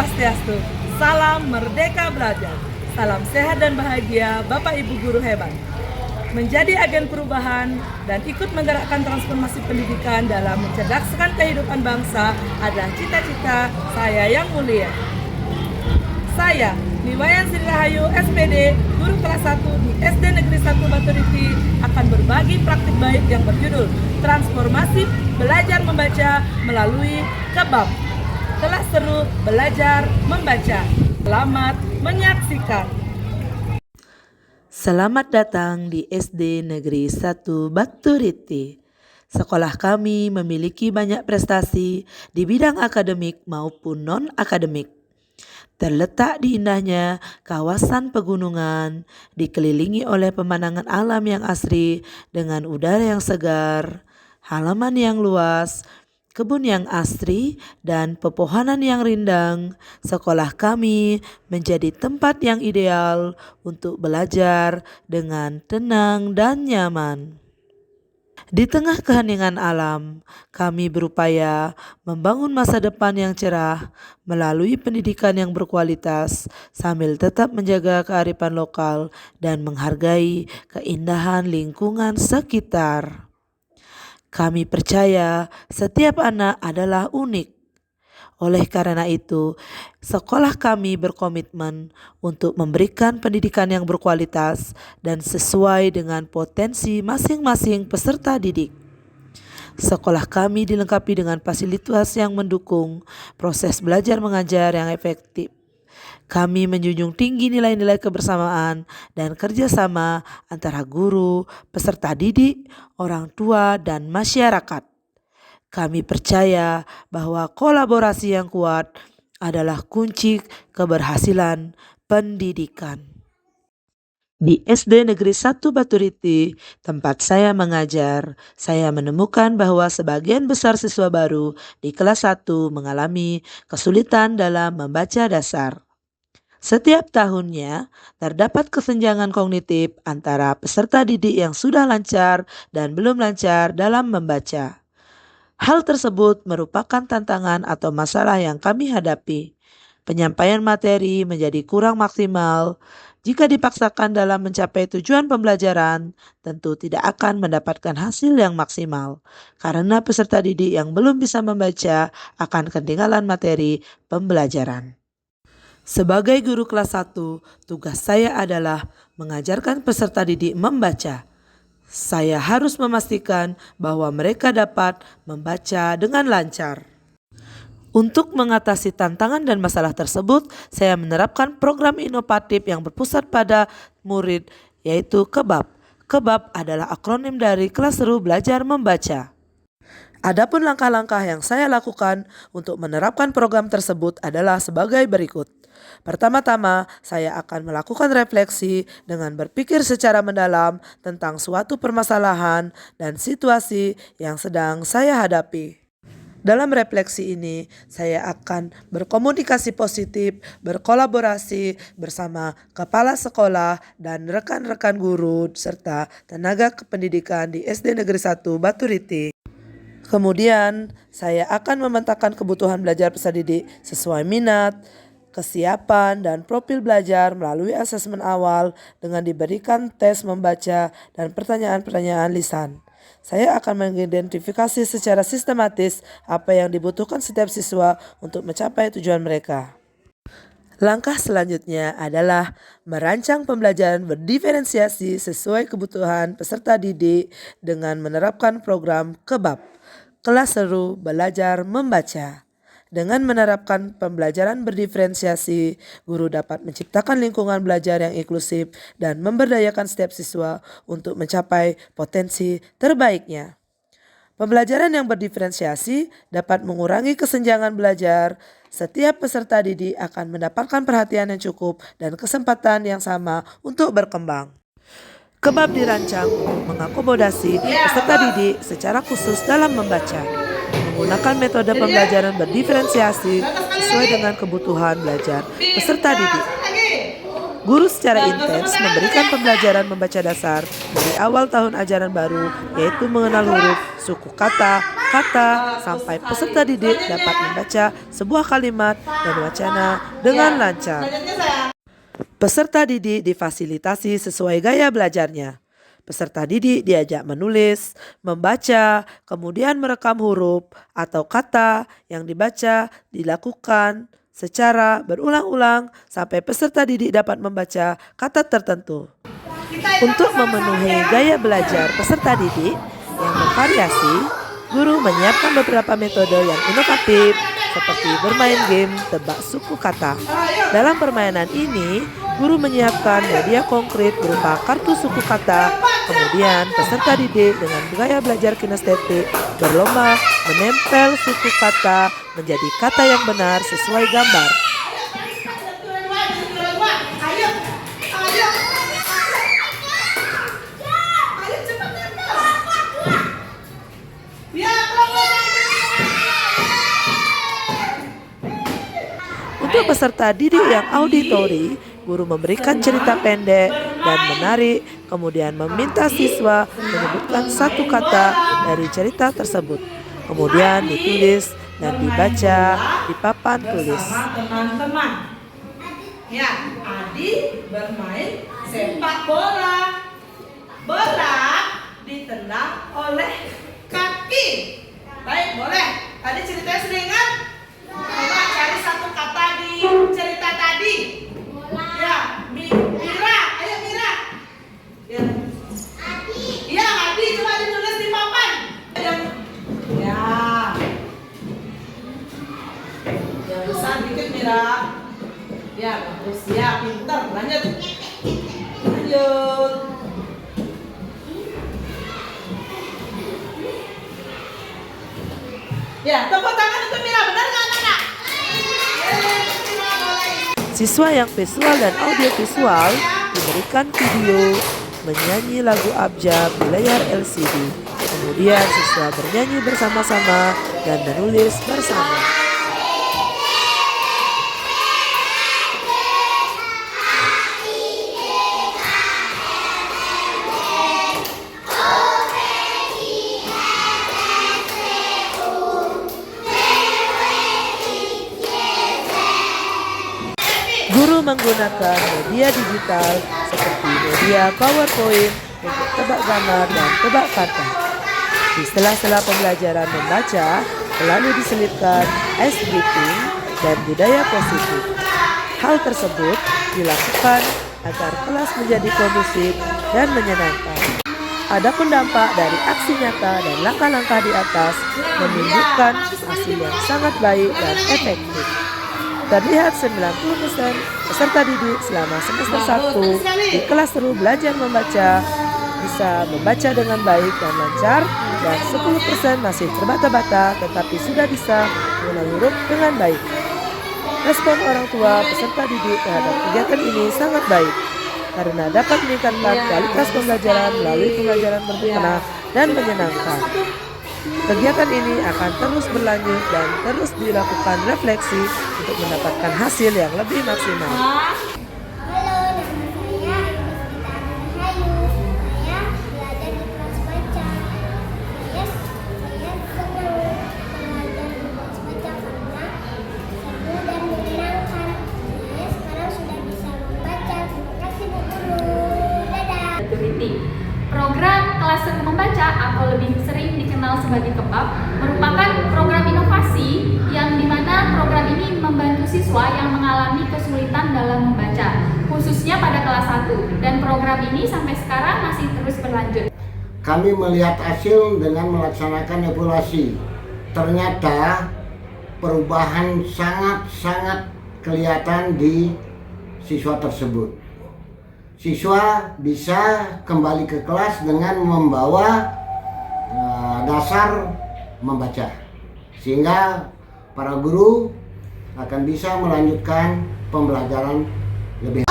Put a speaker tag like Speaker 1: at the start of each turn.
Speaker 1: Swastiastu, salam merdeka belajar, salam sehat dan bahagia Bapak Ibu guru hebat. Menjadi agen perubahan dan ikut menggerakkan transformasi pendidikan dalam mencerdaskan kehidupan bangsa adalah cita-cita saya yang mulia. Saya, Niwayan Sri Rahayu, SPD, guru kelas 1 di SD Negeri 1 Baturiti akan berbagi praktik baik yang berjudul Transformasi Belajar Membaca melalui Kebab. Kelas seru belajar membaca. Selamat menyaksikan.
Speaker 2: Selamat datang di SD Negeri 1 Baturiti. Sekolah kami memiliki banyak prestasi di bidang akademik maupun non-akademik. Terletak di indahnya kawasan pegunungan, dikelilingi oleh pemandangan alam yang asri dengan udara yang segar, halaman yang luas, kebun yang asri, dan pepohonan yang rindang. Sekolah kami menjadi tempat yang ideal untuk belajar dengan tenang dan nyaman. Di tengah keheningan alam, kami berupaya membangun masa depan yang cerah melalui pendidikan yang berkualitas sambil tetap menjaga kearifan lokal dan menghargai keindahan lingkungan sekitar. Kami percaya setiap anak adalah unik. Oleh karena itu, sekolah kami berkomitmen untuk memberikan pendidikan yang berkualitas dan sesuai dengan potensi masing-masing peserta didik. Sekolah kami dilengkapi dengan fasilitas yang mendukung proses belajar mengajar yang efektif. Kami menjunjung tinggi nilai-nilai kebersamaan dan kerjasama antara guru, peserta didik, orang tua, dan masyarakat. Kami percaya bahwa kolaborasi yang kuat adalah kunci keberhasilan pendidikan. Di SD Negeri 1 Baturiti, tempat saya mengajar, saya menemukan bahwa sebagian besar siswa baru di kelas 1 mengalami kesulitan dalam membaca dasar. Setiap tahunnya, terdapat kesenjangan kognitif antara peserta didik yang sudah lancar dan belum lancar dalam membaca. Hal tersebut merupakan tantangan atau masalah yang kami hadapi. Penyampaian materi menjadi kurang maksimal. Jika dipaksakan dalam mencapai tujuan pembelajaran, tentu tidak akan mendapatkan hasil yang maksimal, karena peserta didik yang belum bisa membaca akan ketinggalan materi pembelajaran. Sebagai guru kelas 1, tugas saya adalah mengajarkan peserta didik membaca. Saya harus memastikan bahwa mereka dapat membaca dengan lancar. Untuk mengatasi tantangan dan masalah tersebut, saya menerapkan program inovatif yang berpusat pada murid, yaitu Kebab. Kebab adalah akronim dari Kelas Seru Belajar Membaca. Adapun langkah-langkah yang saya lakukan untuk menerapkan program tersebut adalah sebagai berikut. Pertama-tama, saya akan melakukan refleksi dengan berpikir secara mendalam tentang suatu permasalahan dan situasi yang sedang saya hadapi. Dalam refleksi ini, saya akan berkomunikasi positif, berkolaborasi bersama kepala sekolah dan rekan-rekan guru serta tenaga kependidikan di SD Negeri 1 Baturiti. Kemudian, saya akan memetakan kebutuhan belajar peserta didik sesuai minat, kesiapan, dan profil belajar melalui asesmen awal dengan diberikan tes membaca dan pertanyaan-pertanyaan lisan. Saya akan mengidentifikasi secara sistematis apa yang dibutuhkan setiap siswa untuk mencapai tujuan mereka. Langkah selanjutnya adalah merancang pembelajaran berdiferensiasi sesuai kebutuhan peserta didik dengan menerapkan program Kebab, Kelas Seru Belajar Membaca. Dengan menerapkan pembelajaran berdiferensiasi, guru dapat menciptakan lingkungan belajar yang inklusif dan memberdayakan setiap siswa untuk mencapai potensi terbaiknya. Pembelajaran yang berdiferensiasi dapat mengurangi kesenjangan belajar. Setiap peserta didik akan mendapatkan perhatian yang cukup dan kesempatan yang sama untuk berkembang. Kebab dirancang untuk mengakomodasi peserta didik secara khusus dalam membaca, menggunakan metode pembelajaran berdiferensiasi sesuai dengan kebutuhan belajar peserta didik. Guru secara intens memberikan pembelajaran membaca dasar dari awal tahun ajaran baru, yaitu mengenal huruf, suku kata, sampai peserta didik dapat membaca sebuah kalimat dan wacana dengan lancar. Peserta didik difasilitasi sesuai gaya belajarnya. Peserta didik diajak menulis, membaca, kemudian merekam huruf atau kata yang dibaca dilakukan secara berulang-ulang sampai peserta didik dapat membaca kata tertentu. Untuk memenuhi gaya belajar peserta didik yang bervariasi, guru menyiapkan beberapa metode yang inovatif seperti bermain game tebak suku kata. Dalam permainan ini, guru menyiapkan media konkret berupa kartu suku kata. Kemudian peserta didik dengan gaya belajar kinestetik berlomba menempel suku kata menjadi kata yang benar sesuai gambar. Untuk peserta didik yang auditori, guru memberikan cerita pendek dan menarik, kemudian meminta siswa menyebutkan satu kata dari cerita tersebut. Kemudian ditulis dan dibaca di papan tulis.
Speaker 1: Teman-teman, ya, Adi bermain sepak bola. Bola ditendang oleh kaki. Baik, boleh. Tadi ceritanya sudah ingat? Coba cari satu kata di cerita tadi. Ya, Mira, ayo Mira. Ya. Iya, Adi coba ditulis di papan. Ya. Yang besar dikit Mira. Ya, bagus ya, pintar. Lanjut. Lanjut. Ya, tepuk tangan untuk Mira. Benar nggak anak-anak?
Speaker 2: Siswa yang visual dan audiovisual diberikan video menyanyi lagu abjad di layar LCD. Kemudian siswa bernyanyi bersama-sama dan menulis bersama. Guru menggunakan media digital seperti media PowerPoint untuk tebak gambar dan tebak kata. Di sela-sela pembelajaran membaca, selalu diselipkan ice breaking dan budaya positif. Hal tersebut dilakukan agar kelas menjadi kondusif dan menyenangkan. Adapun dampak dari aksi nyata dan langkah-langkah di atas menunjukkan hasil yang sangat baik dan efektif. Terlihat 90% peserta didik selama semester 1 di kelas seru belajar membaca bisa membaca dengan baik dan lancar, dan 10% masih terbata-bata tetapi sudah bisa mengenal huruf dengan baik. Respon orang tua peserta didik terhadap kegiatan ini sangat baik karena dapat meningkatkan kualitas pembelajaran melalui pembelajaran bermakna dan menyenangkan. Kegiatan ini akan terus berlanjut dan terus dilakukan refleksi untuk mendapatkan hasil yang lebih maksimal.
Speaker 3: Halo, nama saya Rahayu. Saya belajar di kelas baca. Saya senang belajar di kelas baca karena seru dan menyenangkan. Saya sekarang sudah bisa membaca. Terima kasih Bu Guru. Dadah.
Speaker 4: Program kelas seru membaca atau lebih sering dikenal sebagai KEPAP merupakan program inovasi yang dimana program ini membantu siswa yang mengalami kesulitan dalam membaca, khususnya pada kelas 1, dan program ini sampai sekarang masih terus berlanjut.
Speaker 5: Kami melihat hasil dengan melaksanakan evaluasi. Ternyata perubahan sangat-sangat kelihatan di siswa tersebut. Siswa bisa kembali ke kelas dengan membawa dasar membaca, sehingga para guru akan bisa melanjutkan pembelajaran lebih.